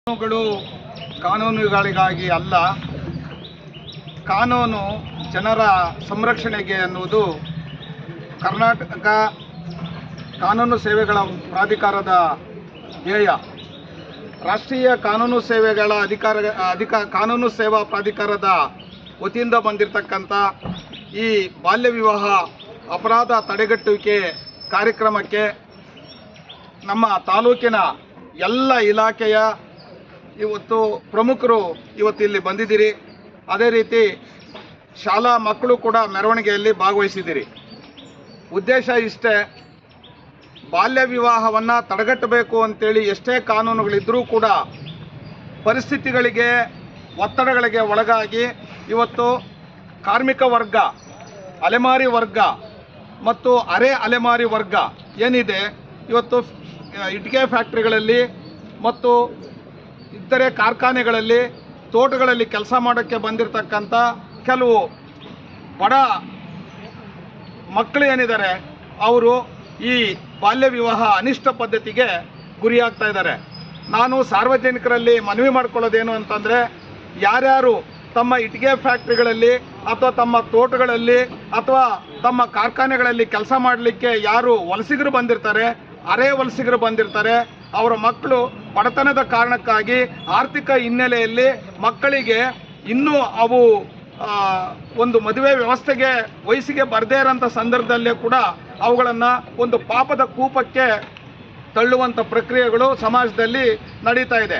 ಕಾನೂನುಗಳು ಕಾನೂನುಗಳಿಗಾಗಿ ಅಲ್ಲ, ಕಾನೂನು ಜನರ ಸಂರಕ್ಷಣೆಗೆ ಅನ್ನುವುದು ಕರ್ನಾಟಕ ಕಾನೂನು ಸೇವೆಗಳ ಪ್ರಾಧಿಕಾರದ ಧ್ಯೇಯ. ರಾಷ್ಟ್ರೀಯ ಕಾನೂನು ಸೇವೆಗಳ ಕಾನೂನು ಸೇವಾ ಪ್ರಾಧಿಕಾರದ ವತಿಯಿಂದ ಬಂದಿರತಕ್ಕಂಥ ಈ ಬಾಲ್ಯ ವಿವಾಹ ಅಪರಾಧ ತಡೆಗಟ್ಟುವಿಕೆ ಕಾರ್ಯಕ್ರಮಕ್ಕೆ ನಮ್ಮ ತಾಲೂಕಿನ ಎಲ್ಲ ಇಲಾಖೆಯ ಪ್ರಮುಖರು ಇವತ್ತು ಇಲ್ಲಿ ಬಂದಿದ್ದೀರಿ. ಅದೇ ರೀತಿ ಶಾಲಾ ಮಕ್ಕಳು ಕೂಡ ಮೆರವಣಿಗೆಯಲ್ಲಿ ಭಾಗವಹಿಸಿದ್ದೀರಿ. ಉದ್ದೇಶ ಇಷ್ಟೇ, ಬಾಲ್ಯ ವಿವಾಹವನ್ನು ತಡೆಗಟ್ಟಬೇಕು ಅಂತೇಳಿ ಎಷ್ಟೇ ಕಾನೂನುಗಳಿದ್ದರೂ ಕೂಡ ಪರಿಸ್ಥಿತಿಗಳಿಗೆ ಒತ್ತಡಗಳಿಗೆ ಒಳಗಾಗಿ ಇವತ್ತು ಕಾರ್ಮಿಕ ವರ್ಗ, ಅಲೆಮಾರಿ ವರ್ಗ ಮತ್ತು ಅರೆ ಅಲೆಮಾರಿ ವರ್ಗ ಏನಿದೆ, ಇವತ್ತು ಇಟ್ಟಿಗೆ ಫ್ಯಾಕ್ಟ್ರಿಗಳಲ್ಲಿ ಮತ್ತು ಇತರೆ ಕಾರ್ಖಾನೆಗಳಲ್ಲಿ, ತೋಟಗಳಲ್ಲಿ ಕೆಲಸ ಮಾಡೋಕ್ಕೆ ಬಂದಿರತಕ್ಕಂಥ ಕೆಲವು ಬಡ ಮಕ್ಕಳು ಏನಿದ್ದಾರೆ, ಅವರು ಈ ಬಾಲ್ಯ ವಿವಾಹ ಅನಿಷ್ಟ ಪದ್ಧತಿಗೆ ಗುರಿಯಾಗ್ತಾ ಇದ್ದಾರೆ. ನಾನು ಸಾರ್ವಜನಿಕರಲ್ಲಿ ಮನವಿ ಮಾಡ್ಕೊಳ್ಳೋದೇನು ಅಂತಂದರೆ, ಯಾರ್ಯಾರು ತಮ್ಮ ಇಟ್ಟಿಗೆ ಫ್ಯಾಕ್ಟ್ರಿಗಳಲ್ಲಿ ಅಥವಾ ತಮ್ಮ ತೋಟಗಳಲ್ಲಿ ಅಥವಾ ತಮ್ಮ ಕಾರ್ಖಾನೆಗಳಲ್ಲಿ ಕೆಲಸ ಮಾಡಲಿಕ್ಕೆ ಯಾರು ವಲಸಿಗರು ಬಂದಿರ್ತಾರೆ, ಅರೆ ವಲಸಿಗರು ಬಂದಿರ್ತಾರೆ, ಅವರ ಮಕ್ಕಳು ಬಡತನದ ಕಾರಣಕ್ಕಾಗಿ ಆರ್ಥಿಕ ಹಿನ್ನೆಲೆಯಲ್ಲಿ ಮಕ್ಕಳಿಗೆ ಇನ್ನೂ ಅವು ಒಂದು ಮದುವೆ ವ್ಯವಸ್ಥೆಗೆ ವಯಸ್ಸಿಗೆ ಬರದೇ ಇರೋಂಥ ಸಂದರ್ಭದಲ್ಲೇ ಕೂಡ ಅವುಗಳನ್ನು ಒಂದು ಪಾಪದ ಕೂಪಕ್ಕೆ ತಳ್ಳುವಂಥ ಪ್ರಕ್ರಿಯೆಗಳು ಸಮಾಜದಲ್ಲಿ ನಡೀತಾ ಇದೆ.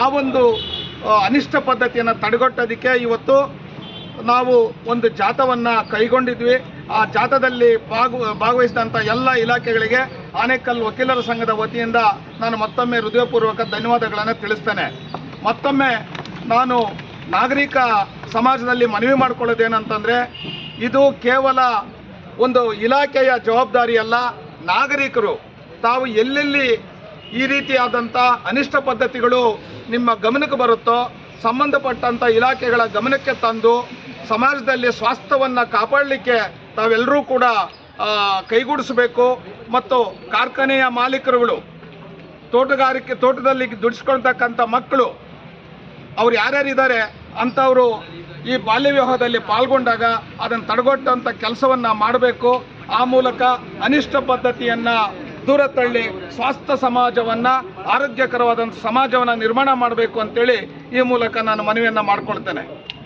ಆ ಒಂದು ಅನಿಷ್ಟ ಪದ್ಧತಿಯನ್ನು ತಡೆಗಟ್ಟೋದಕ್ಕೆ ಇವತ್ತು ನಾವು ಒಂದು ಜಾಥಾವನ್ನು ಕೈಗೊಂಡಿದ್ವಿ. ಆ ಜಾಥಾದಲ್ಲಿ ಭಾಗವಹಿಸಿದಂಥ ಎಲ್ಲ ಇಲಾಖೆಗಳಿಗೆ ಆನೇಕಲ್ ವಕೀಲರ ಸಂಘದ ವತಿಯಿಂದ ನಾನು ಮತ್ತೊಮ್ಮೆ ಹೃದಯಪೂರ್ವಕ ಧನ್ಯವಾದಗಳನ್ನು ತಿಳಿಸ್ತೇನೆ. ಮತ್ತೊಮ್ಮೆ ನಾನು ನಾಗರಿಕ ಸಮಾಜದಲ್ಲಿ ಮನವಿ ಮಾಡಿಕೊಳ್ಳೋದೇನಂತಂದರೆ, ಇದು ಕೇವಲ ಒಂದು ಇಲಾಖೆಯ ಜವಾಬ್ದಾರಿ ಅಲ್ಲ. ನಾಗರಿಕರು ತಾವು ಎಲ್ಲೆಲ್ಲಿ ಈ ರೀತಿಯಾದಂಥ ಅನಿಷ್ಟ ಪದ್ಧತಿಗಳು ನಿಮ್ಮ ಗಮನಕ್ಕೆ ಬರುತ್ತೋ ಸಂಬಂಧಪಟ್ಟಂಥ ಇಲಾಖೆಗಳ ಗಮನಕ್ಕೆ ತಂದು ಸಮಾಜದಲ್ಲಿ ಸ್ವಾಸ್ಥ್ಯವನ್ನು ಕಾಪಾಡಲಿಕ್ಕೆ ತಾವೆಲ್ಲರೂ ಕೂಡ ಕೈಗೂಡಿಸಬೇಕು. ಮತ್ತು ಕಾರ್ಖಾನೆಯ ಮಾಲೀಕರುಗಳು, ತೋಟದಲ್ಲಿ ದುಡಿಸ್ಕೊಳ್ತಕ್ಕಂಥ ಮಕ್ಕಳು, ಅವ್ರು ಯಾರ್ಯಾರಿದ್ದಾರೆ ಅಂಥವರು ಈ ಬಾಲ್ಯ ವಿವಾಹದಲ್ಲಿ ಪಾಲ್ಗೊಂಡಾಗ ಅದನ್ನು ತಡೆಗಟ್ಟುವಂಥ ಕೆಲಸವನ್ನು ಮಾಡಬೇಕು. ಆ ಮೂಲಕ ಅನಿಷ್ಟ ಪದ್ಧತಿಯನ್ನು ದೂರ ತಳ್ಳಿ ಸ್ವಾಸ್ಥ್ಯ ಸಮಾಜವನ್ನು, ಆರೋಗ್ಯಕರವಾದಂಥ ಸಮಾಜವನ್ನು ನಿರ್ಮಾಣ ಮಾಡಬೇಕು ಅಂತೇಳಿ ಈ ಮೂಲಕ ನಾನು ಮನವಿಯನ್ನು ಮಾಡಿಕೊಳ್ತೇನೆ.